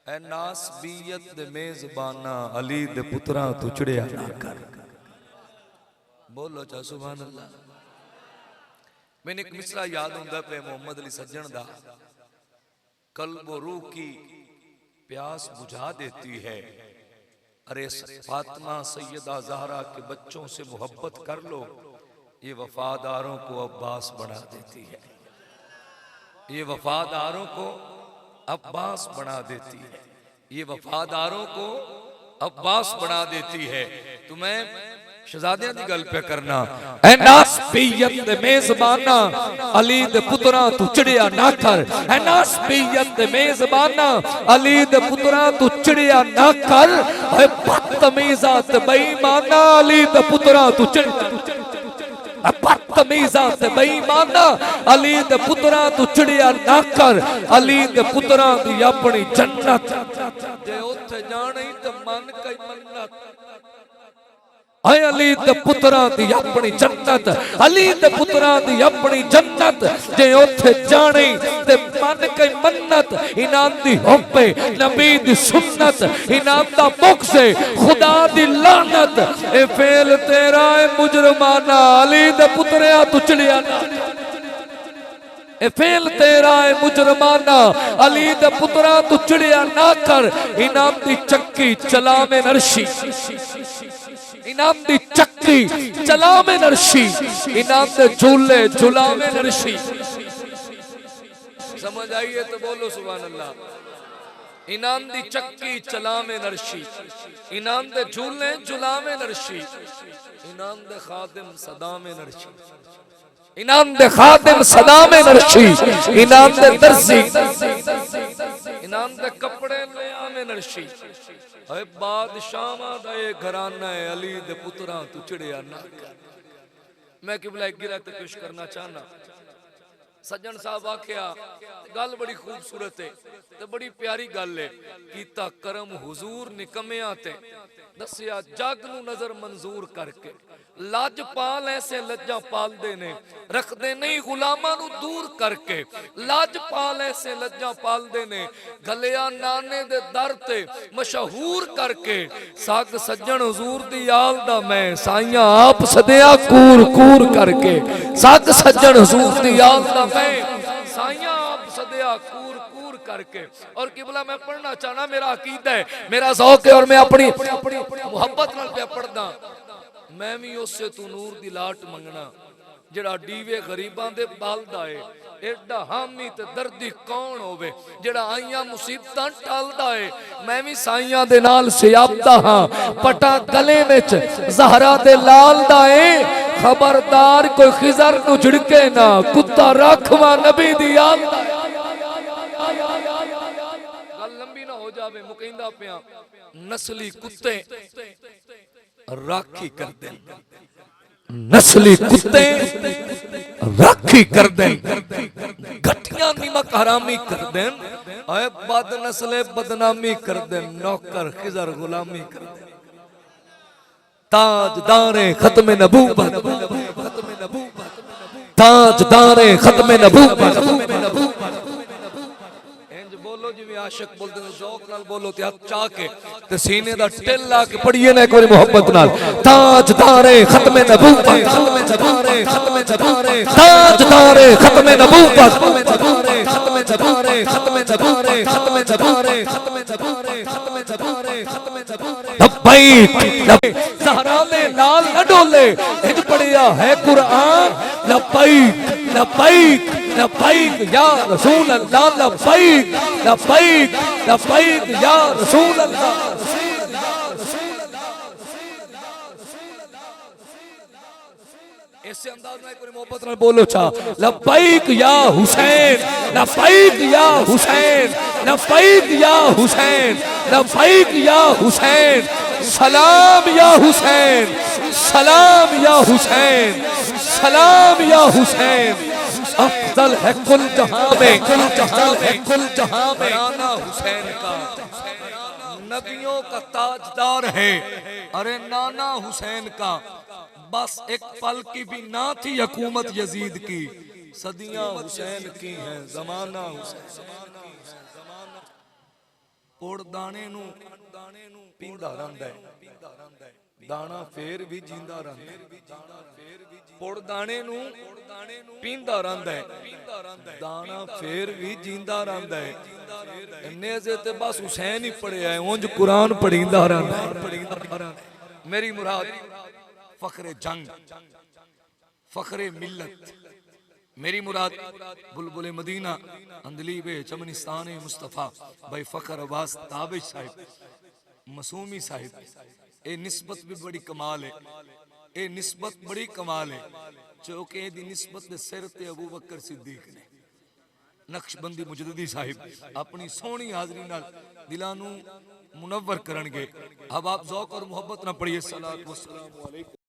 ऐ नासबीयत दे मेज़बाना अली दे पुत्रा तू चिड़िया ना कर। बोलो चा सुभान अल्लाह। मैंने एक मिसरा याद होंदा पे मोहम्मद अली सज्जन दा, कल्ब व रूह की प्यास बुझा देती है। अरे फातिमा सैयदा ज़हरा के बच्चों से मोहब्बत कर लो, ये वफादारों को अब्बास बना देती है। ये वफादारों को अब्बास बना देती है। ये वफादारों को अब्बास बना देती है। तुम्हें शहजादियां दी गल पे करना, ऐ नासबीयत दे मेज़बाना अली दे पुत्रा तू चिड़िया ना कर। ऐ नासबीयत दे मेज़बाना अली दे पुत्रा तू चिड़िया ना कर। ऐ बदतमीज़ा ते बेईमाना अली दे पुत्रा तू चिड़िया, बदतमीज़ा ते बेईमाना अली दे पुत्रा तू चिड़िया ना कर। अली दे पुत्रा दी अपनी जन्नत जे उत्थे जाने ते मन कई मन्नत। अली दे पुत्रा दी अपनी जन्नत, अली दे पुत्रा दी अपनी जन्नत जे उत्थे जाने ते मन कई मन्नत। इनाम दी हुब्बे नबी दी सुन्नत, इनाम दा बुग़्ज़ खुदा दी लानत। ए फेल तेरा ए मुजरमाना अली दे पुत्रा तू चिड़िया ना। ए फेल तेरा ए मुजरमाना अली दे पुत्रा तू चिड़िया ना कर। इनाम दी चक्की चला में नरशी, इनाम दी चक्की चला में नरशी, इनाम दे झूले झूला में नरशी। समझ आइए तो बोलो सुभान अल्लाह। इनाम दी चक्की चला में नरशी, इनाम दे झूले झूला में नरशी, इनाम दे खादिम सदा में नरशी, इनाम दे खादिम सदा में नरशी, इनाम दे दर्जी, इनाम दे कपड़े नया में नरशी। अरे बादशाह दा ये घराना है अली दे पुत्रा तू चिड़िया ना कर। मैं किबला एक गिरा पेश करना चाहना। सज्जन साहब आख्या गल बड़ी खूबसूरत है ते बड़ी प्यारी गल है। कीता करम हुजूर निकमिया ते दसिया जग नू नजर मंजूर करके। लज पाल ऐसे लज्जा पालदे ने, रखदे नहीं गुलामां नू दूर करके। लज पाल ऐसे लज्जा पालदे ने, गलिया नाने दे दर ते मशहूर करके। सग सज्जन हुजूर दी याल दा मैं साइयां आप सदिया कूर कूर करके। सग सज्जन हुजूर दी याल दा मैं साइयां आप सदिया कूर कूर करके। और किबला मैं पढ़ना चाहना, मेरा अकीदा है, मेरा ज़ौक़ है और मैं अपनी मुहब्बत नाल पे पढ़दा। मैं भी उससे तू नूर दी लाट मंगना जेड़ा डीवे गरीबां दे बालदा है। एडा हामी ते दर्दी कौन होवे जेड़ा आईयां मुसीबतां टालदा है। मैं भी साइयां दे नाल सियाबदा हां, पटा गले विच ज़हरा दे लाल दा है। खबरदार कोई खिजर नू झिड़के ना, कुत्ता रखवा नबी दी याद। गल लंबी ना हो जावे, मुकैंदा पिया। नस्ली कुत्ते राखी कर दे, नस्ली कुत्ते राखी कर दे, घटिया निमक हरामी कर दे। आए बद नस्ले बदनामी कर दे, नौकर खिजर गुलामी कर दे। ताजदारे खत्मे नबूवत, ताजदारे खत्मे नबूवत। बोलो जिवें आशिक बोलदे ने, शौक नाल बोलो ते हाथ चा के ते सीने दा टिल ला के पढ़िए ना एक बारी मोहब्बत नाल। ताजदारे खत्मे नबूवत, ताजदारे खत्मे नबूवत, ताजदारे खत्मे नबूवत, खत्मे जबारे खत्मे जबारे खत्मे जबारे खत्मे जबारे खत्मे जबारे खत्मे जबारे। लब्बैक ज़हरा में लाल न डोले, इंज पढ़िया है कुरान। लब्बैक लब्बैक लब्बैक या रसूल अल्लाह, लब्बैक लब्बैक लब्बैक या रसूल अल्लाह। ऐसे अंदाज में कोई मोहब्बत नाल बोलो चा, लब्बैक या हुसैन, लब्बैक या हुसैन, लब्बैक या हुसैन, लब्बैक या हुसैन। सलाम या हुसैन, सलाम या हुसैन, सलाम या हुसैन। अफजल है कुल जहां में, कुल जहां है कुल जहां में नाना हुसैन का। नबियों का ताजदार है अरे नाना हुसैन का। बस एक पल की भी ना थी हुकूमत यजीद की, सदियां हुसैन की हैं, जमाना हुसैन। ਪੁੜ ਦਾਣੇ ਨੂੰ ਪੀਂਦਾ ਰਹਿੰਦਾ ਹੈ, ਦਾਣਾ ਫੇਰ ਵੀ ਜਿੰਦਾ ਰਹਿੰਦਾ ਹੈ। ਪੁੜ ਦਾਣੇ ਨੂੰ ਪੀਂਦਾ ਰਹਿੰਦਾ ਹੈ, ਦਾਣਾ ਫੇਰ ਵੀ ਜਿੰਦਾ ਰਹਿੰਦਾ ਹੈ। ਇੰਨੇ ਜੇ ਤੇ ਬਸ ਹੁਸੈਨ ਹੀ ਪੜਿਆ ਹੈ, ਉਂਝ ਕੁਰਾਨ ਪੜੀਂਦਾ ਰਹਿੰਦਾ ਹੈ। मेरी मुराद फखरे जंग, फखरे मिल्लत, मेरी मुराद बुलबुल मदीना अंदलीबे चमनिस्तान मुस्तफ़ा भाई फखर अब्बास ताबिश साहिब मसूमी साहिब। ये निस्बत भी बड़ी कमाल है, ये निस्बत बड़ी कमाल है, जो कि दी निस्बत दे सिर ते अबू बकर सिद्दीक ने नक्शबंदी मुजद्दिदी साहिब अपनी सोहनी हाजरी नाल दिलां नूं मुनव्वर करनगे। अब आप ज़ौक़ और मोहब्बत ना पढ़िए सलात व सलाम अलैकुम।